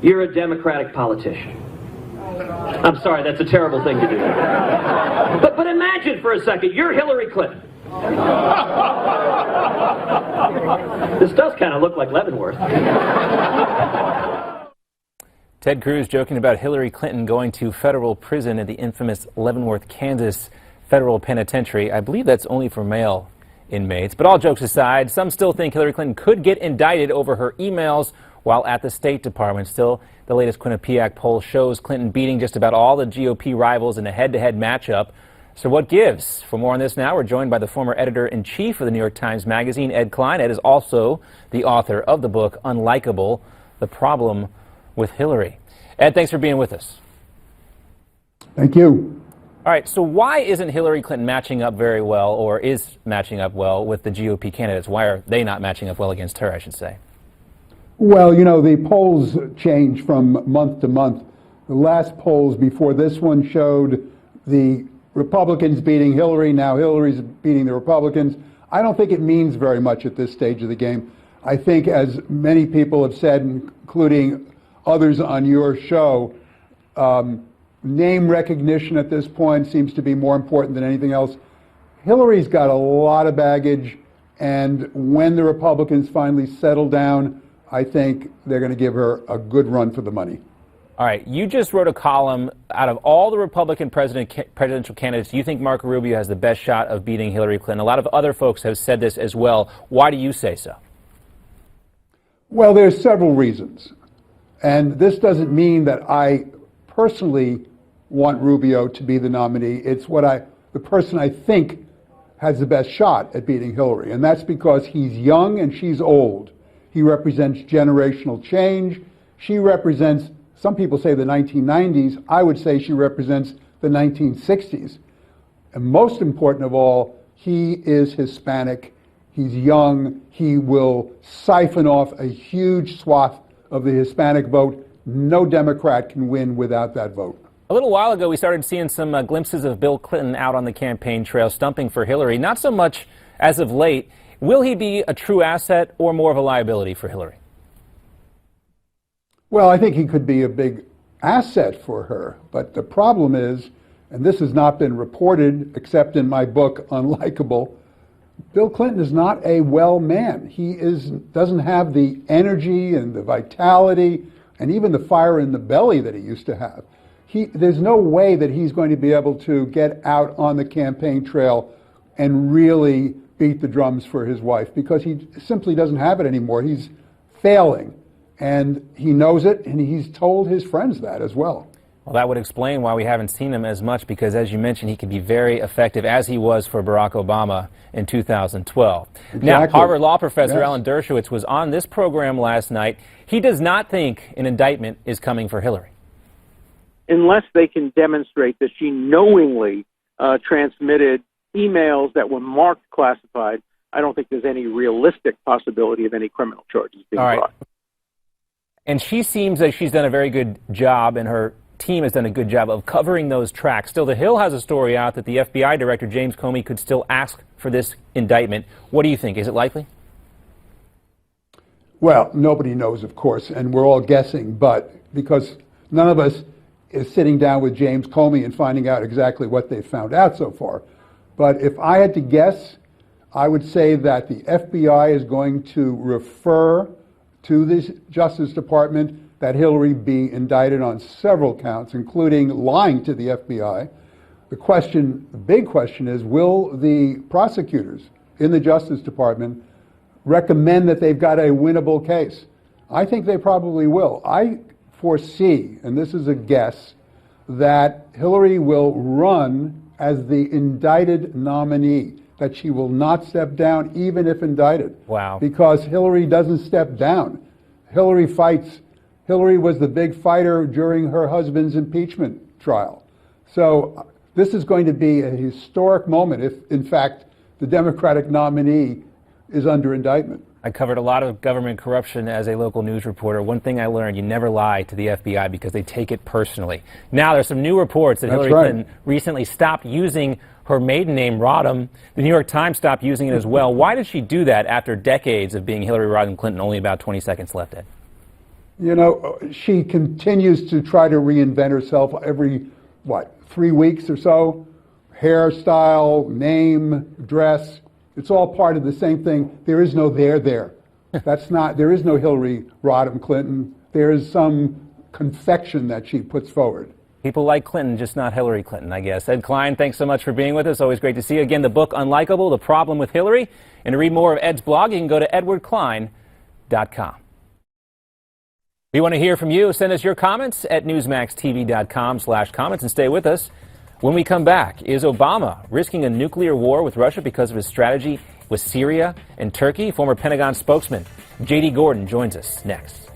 You're a Democratic politician. I'm sorry, that's a terrible thing to do. But imagine for a second, you're Hillary Clinton. This does kind of look like Leavenworth. Ted Cruz joking about Hillary Clinton going to federal prison at the infamous Leavenworth, Kansas federal penitentiary. I believe that's only for male inmates. But all jokes aside, some still think Hillary Clinton could get indicted over her emails while at the State Department. Still, the latest Quinnipiac poll shows Clinton beating just about all the GOP rivals in a head-to-head matchup. So what gives? For more on this now, we're joined by the former editor-in-chief of the New York Times Magazine, Ed Klein. Ed is also the author of the book, Unlikable, The Problem with Hillary. Ed, thanks for being with us. Thank you. All right, so why isn't Hillary Clinton matching up very well, or is matching up well with the GOP candidates? Why are they not matching up well against her, I should say? Well, you know, the polls change from month to month. The last polls before this one showed the Republicans beating Hillary. Now Hillary's beating the Republicans. I don't think it means very much at this stage of the game. I think, as many people have said, including others on your show, name recognition at this point seems to be more important than anything else. Hillary's got a lot of baggage, and when the Republicans finally settle down, I think they're going to give her a good run for the money. All right, you just wrote a column. Out of all the Republican presidential candidates, you think Marco Rubio has the best shot of beating Hillary Clinton. A lot of other folks have said this as well. Why do you say so? Well, there's several reasons. And this doesn't mean that I personally want Rubio to be the nominee. It's the person I think has the best shot at beating Hillary. And that's because he's young and she's old. He represents generational change. She represents, some people say the 1990s. I would say she represents the 1960s. And most important of all, he is Hispanic. He's young. He will siphon off a huge swath of the Hispanic vote. No Democrat can win without that vote. A little while ago, we started seeing some glimpses of Bill Clinton out on the campaign trail, stumping for Hillary. Not so much as of late. Will he be a true asset or more of a liability for Hillary? Well, I think he could be a big asset for her. But the problem is, and this has not been reported except in my book, Unlikable, Bill Clinton is not a well man. He doesn't have the energy and the vitality and even the fire in the belly that he used to have. There's no way that he's going to be able to get out on the campaign trail and really beat the drums for his wife, because he simply doesn't have it anymore. He's failing, and he knows it, and he's told his friends that as well. Well, that would explain why we haven't seen him as much, because, as you mentioned, he could be very effective, as he was for Barack Obama in 2012. Exactly. Now, Harvard Law professor Yes. Alan Dershowitz was on this program last night. He does not think an indictment is coming for Hillary. Unless they can demonstrate that she knowingly transmitted emails that were marked classified, I don't think there's any realistic possibility of any criminal charges being brought. And she seems like she's done a very good job, and her team has done a good job of covering those tracks. Still, The Hill has a story out that the FBI director, James Comey, could still ask for this indictment. What do you think? Is it likely? Well, nobody knows, of course, and we're all guessing, but because none of us is sitting down with James Comey and finding out exactly what they've found out so far. But if I had to guess, I would say that the FBI is going to refer to the Justice Department that Hillary be indicted on several counts, including lying to the FBI. The big question is, will the prosecutors in the Justice Department recommend that they've got a winnable case? I think they probably will. I foresee, and this is a guess, that Hillary will run as the indicted nominee, that she will not step down even if indicted. Wow. Because Hillary doesn't step down. Hillary fights. Hillary was the big fighter during her husband's impeachment trial. So this is going to be a historic moment if, in fact, the Democratic nominee is under indictment. I covered a lot of government corruption as a local news reporter. One thing I learned, you never lie to the FBI because they take it personally. Now, there's some new reports that Hillary Clinton recently stopped using her maiden name, Rodham. The New York Times stopped using it as well. Why did she do that after decades of being Hillary Rodham Clinton? Only about 20 seconds left, Ed. You know, she continues to try to reinvent herself every, 3 weeks or so? Hairstyle, name, dress, it's all part of the same thing. There is no there. There is no Hillary Rodham Clinton. There is some confection that she puts forward. People like Clinton, just not Hillary Clinton, I guess. Ed Klein, thanks so much for being with us. Always great to see you. Again, the book, Unlikable, The Problem with Hillary. And to read more of Ed's blog, you can go to edwardklein.com. We want to hear from you. Send us your comments at newsmaxtv.com/comments and stay with us. When we come back, is Obama risking a nuclear war with Russia because of his strategy with Syria and Turkey? Former Pentagon spokesman J.D. Gordon joins us next.